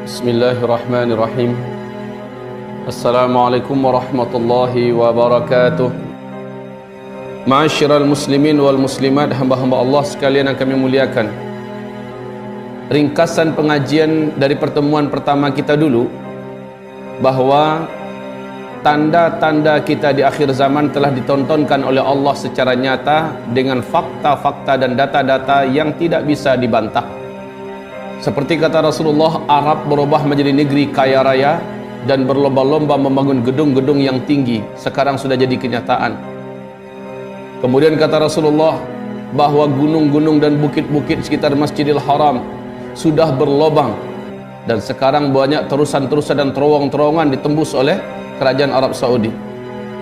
Bismillahirrahmanirrahim. Assalamualaikum warahmatullahi wabarakatuh. Ma'asyiral muslimin wal muslimat, hamba-hamba Allah sekalian yang kami muliakan. Ringkasan pengajian dari pertemuan pertama kita dulu, bahwa tanda-tanda kita di akhir zaman telah ditontonkan oleh Allah secara nyata dengan fakta-fakta dan data-data yang tidak bisa dibantah. Seperti kata Rasulullah, Arab berubah menjadi negeri kaya raya dan berlomba-lomba membangun gedung-gedung yang tinggi. Sekarang sudah jadi kenyataan. Kemudian kata Rasulullah bahwa gunung-gunung dan bukit-bukit sekitar Masjidil Haram sudah berlobang, dan sekarang banyak terusan-terusan dan terowong-terowongan ditembus oleh kerajaan Arab Saudi.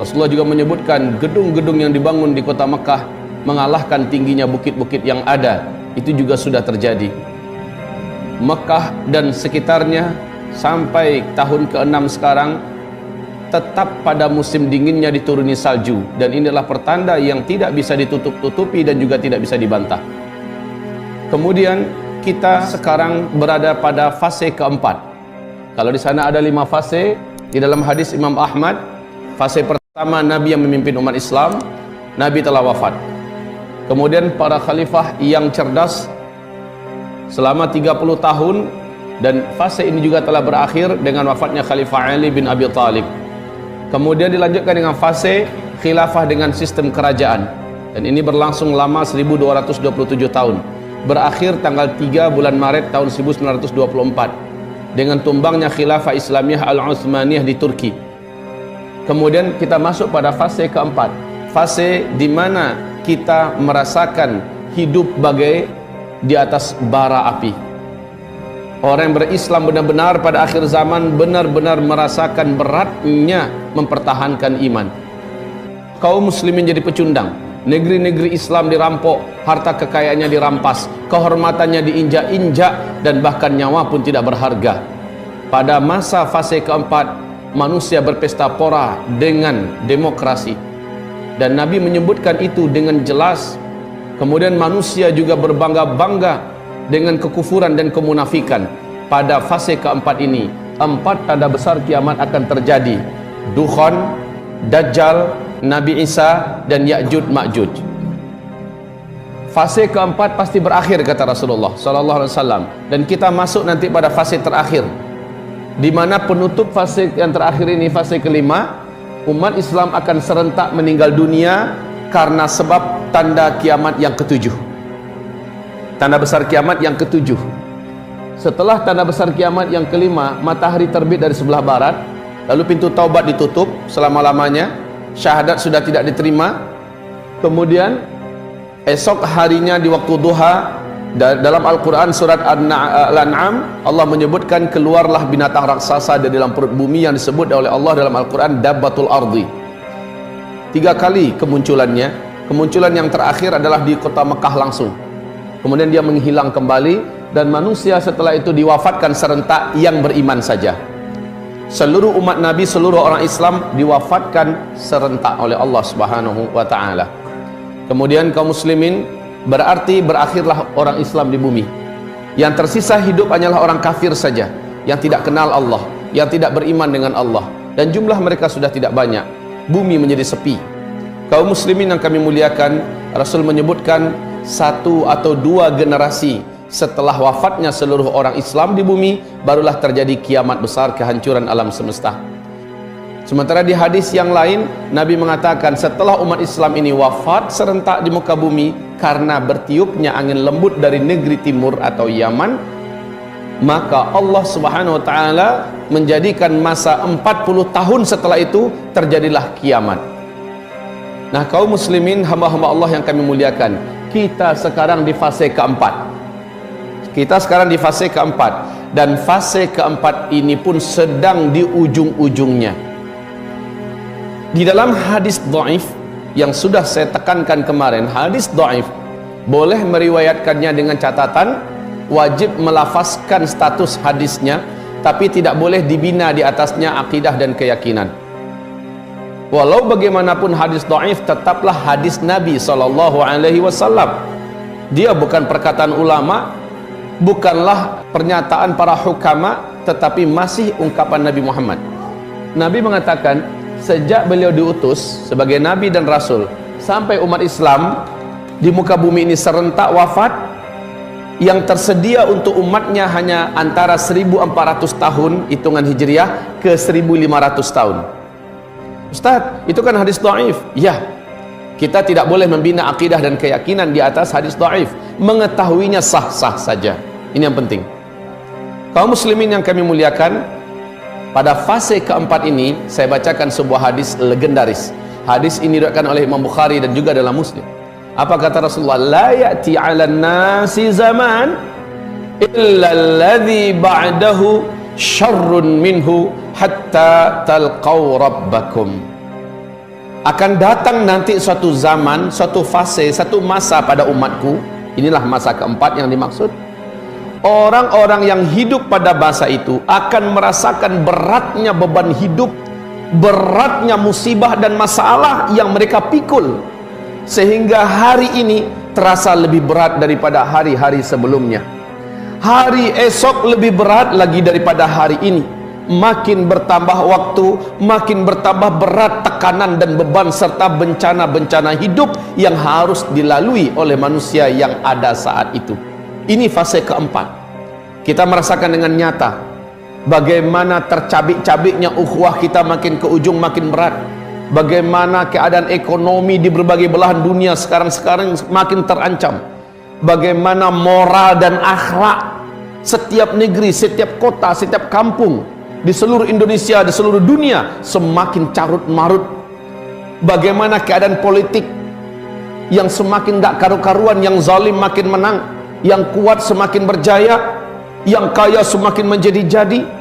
Rasulullah juga menyebutkan gedung-gedung yang dibangun di kota Mekah mengalahkan tingginya bukit-bukit yang ada. Itu juga sudah terjadi. Mekah dan sekitarnya sampai tahun ke-6 sekarang tetap pada musim dinginnya dituruni salju, dan inilah pertanda yang tidak bisa ditutup-tutupi dan juga tidak bisa dibantah. Kemudian kita sekarang berada pada fase keempat. Kalau di sana ada 5 fase, di dalam hadis Imam Ahmad, fase pertama Nabi yang memimpin umat Islam, Nabi telah wafat. Kemudian para khalifah yang cerdas selama 30 tahun, dan fase ini juga telah berakhir dengan wafatnya Khalifah Ali bin Abi Thalib. Kemudian dilanjutkan dengan fase khilafah dengan sistem kerajaan, dan ini berlangsung lama 1227 tahun. Berakhir tanggal 3 bulan Maret tahun 1924 dengan tumbangnya khilafah Islamiyah Al-Utsmaniyah di Turki. Kemudian kita masuk pada fase keempat, fase di mana kita merasakan hidup bagai di atas bara api. Orang yang berislam benar-benar pada akhir zaman benar-benar merasakan beratnya mempertahankan iman. Kaum muslimin jadi pecundang, negeri-negeri Islam dirampok, harta kekayaannya dirampas, kehormatannya diinjak-injak, dan bahkan nyawa pun tidak berharga. Pada masa fase keempat, manusia berpesta pora dengan demokrasi, dan Nabi menyebutkan itu dengan jelas. Kemudian manusia juga berbangga-bangga dengan kekufuran dan kemunafikan. Pada fase keempat ini, 4 tanda besar kiamat akan terjadi: Dukhan, Dajjal, Nabi Isa, dan Ya'juj Ma'juj. Fase keempat pasti berakhir, kata Rasulullah SAW, dan kita masuk nanti pada fase terakhir, di mana penutup fase yang terakhir ini, fase kelima, umat Islam akan serentak meninggal dunia karena sebab tanda kiamat yang ketujuh. Tanda besar kiamat yang ketujuh. Setelah tanda besar kiamat yang kelima, matahari terbit dari sebelah barat, lalu pintu taubat ditutup selama-lamanya, syahadat sudah tidak diterima. Kemudian esok harinya di waktu duha, dalam Al-Quran surat Al-An'am, Allah menyebutkan keluarlah binatang raksasa dari dalam perut bumi yang disebut oleh Allah dalam Al-Quran Dabbatul Ardi. 3 kali kemunculannya. Kemunculan yang terakhir adalah di kota Mekah langsung. Kemudian dia menghilang kembali, dan manusia setelah itu diwafatkan serentak yang beriman saja. Seluruh umat Nabi, seluruh orang Islam diwafatkan serentak oleh Allah Subhanahu wa ta'ala. Kemudian kaum muslimin, berarti berakhirlah orang Islam di bumi. Yang tersisa hidup hanyalah orang kafir saja, yang tidak kenal Allah, yang tidak beriman dengan Allah, dan jumlah mereka sudah tidak banyak. Bumi menjadi sepi. Kaum muslimin yang kami muliakan, Rasul menyebutkan 1 atau 2 generasi setelah wafatnya seluruh orang Islam di bumi, barulah terjadi kiamat besar, kehancuran alam semesta. Sementara di hadis yang lain, Nabi mengatakan setelah umat Islam ini wafat serentak di muka bumi karena bertiupnya angin lembut dari negeri timur atau Yaman, maka Allah Subhanahu wa ta'ala menjadikan masa 40 tahun setelah itu terjadilah kiamat. Nah, kaum muslimin, hamba-hamba Allah yang kami muliakan, kita sekarang di fase keempat. Kita sekarang di fase keempat, dan fase keempat ini pun sedang di ujung-ujungnya. Di dalam hadis dhaif yang sudah saya tekankan kemarin, hadis dhaif boleh meriwayatkannya dengan catatan wajib melafazkan status hadisnya, tapi tidak boleh dibina di atasnya akidah dan keyakinan. Walau bagaimanapun hadis dhaif tetaplah hadis Nabi SAW. Dia bukan perkataan ulama, bukanlah pernyataan para hukama, tetapi masih ungkapan Nabi Muhammad. Nabi mengatakan, sejak beliau diutus sebagai Nabi dan Rasul sampai umat Islam di muka bumi ini serentak wafat, yang tersedia untuk umatnya hanya antara 1400 tahun hitungan hijriah ke 1500 tahun. Ustaz, itu kan hadis dhaif. Ya, kita tidak boleh membina akidah dan keyakinan di atas hadis dhaif. Mengetahuinya sah-sah saja. Ini yang penting. Kaum muslimin yang kami muliakan, pada fase keempat ini saya bacakan sebuah hadis legendaris. Hadis ini diriwayatkan oleh Imam Bukhari dan juga dalam Muslim. Apa kata Rasulullah? La ya'ti 'alan nasi zaman illa alladhi ba'dahu syarrun minhu hatta talqaw rabbakum. Akan datang nanti suatu zaman, suatu fase, satu masa pada umatku. Inilah masa keempat yang dimaksud. Orang-orang yang hidup pada masa itu akan merasakan beratnya beban hidup, beratnya musibah dan masalah yang mereka pikul, sehingga hari ini terasa lebih berat daripada hari-hari sebelumnya. Hari esok lebih berat lagi daripada hari ini. Makin bertambah waktu, makin bertambah berat tekanan dan beban serta bencana-bencana hidup yang harus dilalui oleh manusia yang ada saat itu. Ini fase keempat. Kita merasakan dengan nyata bagaimana tercabik-cabiknya ukhuwah kita makin ke ujung makin berat. Bagaimana keadaan ekonomi di berbagai belahan dunia sekarang makin terancam. Bagaimana moral dan akhlak setiap negeri, setiap kota, setiap kampung di seluruh Indonesia, di seluruh dunia semakin carut marut. Bagaimana keadaan politik yang semakin gak karu-karuan, yang zalim makin menang, yang kuat semakin berjaya, yang kaya semakin menjadi-jadi.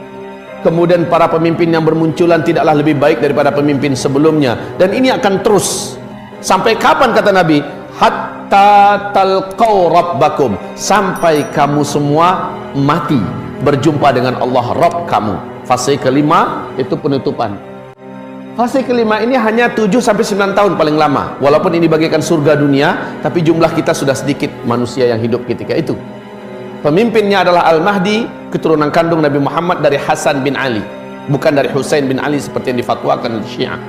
Kemudian para pemimpin yang bermunculan tidaklah lebih baik daripada pemimpin sebelumnya, dan ini akan terus sampai kapan kata Nabi? Hatta talqaw rabbakum, sampai kamu semua mati berjumpa dengan Allah Rabb kamu. Fase kelima itu penutupan. Fase kelima ini hanya 7-9 tahun paling lama. Walaupun ini bagaikan surga dunia, tapi jumlah kita sudah sedikit manusia yang hidup ketika itu. Pemimpinnya adalah Al-Mahdi, keturunan kandung Nabi Muhammad dari Hasan bin Ali, bukan dari Husain bin Ali seperti yang difatwakan oleh Syiah.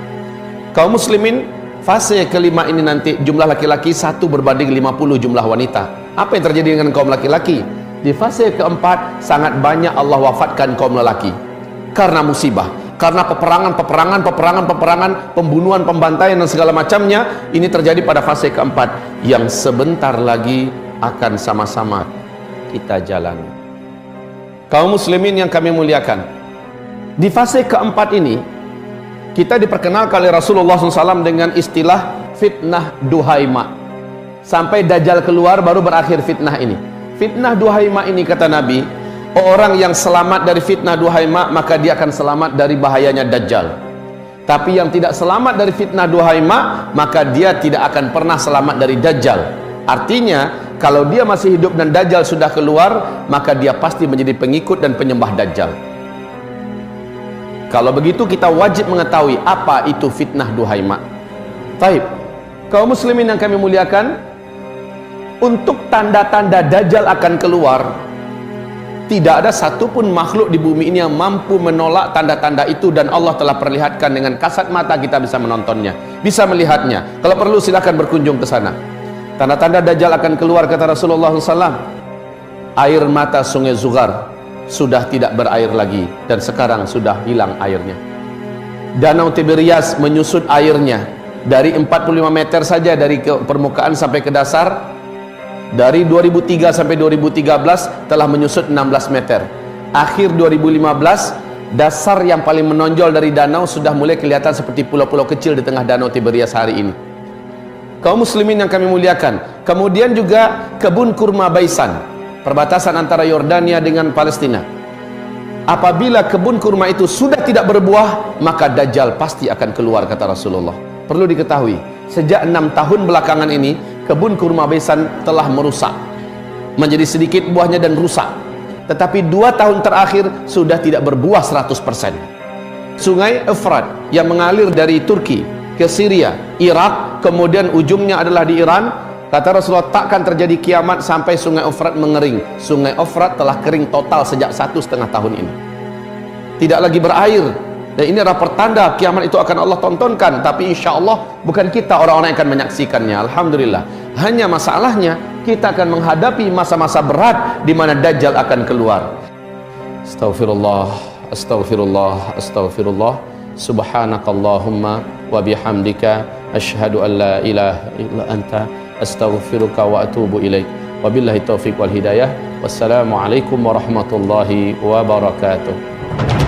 Kaum muslimin, fase kelima ini nanti jumlah laki-laki 1 berbanding 50 jumlah wanita. Apa yang terjadi dengan kaum laki-laki? Di fase keempat sangat banyak Allah wafatkan kaum lelaki karena musibah, karena peperangan, pembunuhan, pembantaian dan segala macamnya. Ini terjadi pada fase keempat yang sebentar lagi akan sama-sama kita jalani. Kaum muslimin yang kami muliakan, di fase keempat ini kita diperkenalkan oleh Rasulullah SAW dengan istilah fitnah duhaima. Sampai Dajjal keluar baru berakhir fitnah ini. Fitnah duhaima ini kata Nabi, orang yang selamat dari fitnah duhaima maka dia akan selamat dari bahayanya Dajjal. Tapi yang tidak selamat dari fitnah duhaima maka dia tidak akan pernah selamat dari Dajjal. Artinya kalau dia masih hidup dan Dajjal sudah keluar, maka dia pasti menjadi pengikut dan penyembah Dajjal. Kalau begitu kita wajib mengetahui apa itu fitnah duhaima. Baik, kaum muslimin yang kami muliakan, untuk tanda-tanda Dajjal akan keluar, tidak ada satupun makhluk di bumi ini yang mampu menolak tanda-tanda itu, dan Allah telah perlihatkan dengan kasat mata, kita bisa menontonnya, bisa melihatnya. Kalau perlu silakan berkunjung ke sana. Tanda-tanda Dajjal akan keluar kata Rasulullah SAW. Air mata sungai Zughar sudah tidak berair lagi, dan sekarang sudah hilang airnya. Danau Tiberias menyusut airnya dari 45 meter saja dari permukaan sampai ke dasar. Dari 2003 sampai 2013 telah menyusut 16 meter. Akhir 2015 dasar yang paling menonjol dari danau sudah mulai kelihatan seperti pulau-pulau kecil di tengah Danau Tiberias hari ini. Kaum muslimin yang kami muliakan, kemudian juga kebun kurma Baisan, perbatasan antara Yordania dengan Palestina. Apabila kebun kurma itu sudah tidak berbuah, maka Dajjal pasti akan keluar kata Rasulullah. Perlu diketahui, sejak 6 tahun belakangan ini kebun kurma Baisan telah merusak, menjadi sedikit buahnya dan rusak. Tetapi 2 tahun terakhir sudah tidak berbuah 100%. Sungai Efrat yang mengalir dari Turki ke Syria, Irak, kemudian ujungnya adalah di Iran, Kata Rasulullah, takkan terjadi kiamat sampai sungai Efrat mengering. Sungai Efrat telah kering total sejak 1,5 tahun ini. Tidak lagi berair. Dan ini adalah pertanda kiamat itu akan Allah tontonkan. Tapi insya Allah bukan kita orang-orang yang akan menyaksikannya. Alhamdulillah. Hanya masalahnya kita akan menghadapi masa-masa berat di mana Dajjal akan keluar. Astaghfirullah, astaghfirullah, astaghfirullah. Subhanakallahumma wa bihamdika asyhadu an la ilaha illa anta astaghfiruka wa atubu ilaik. Wabillahi taufiq wal hidayah. Wassalamualaikum warahmatullahi wabarakatuh.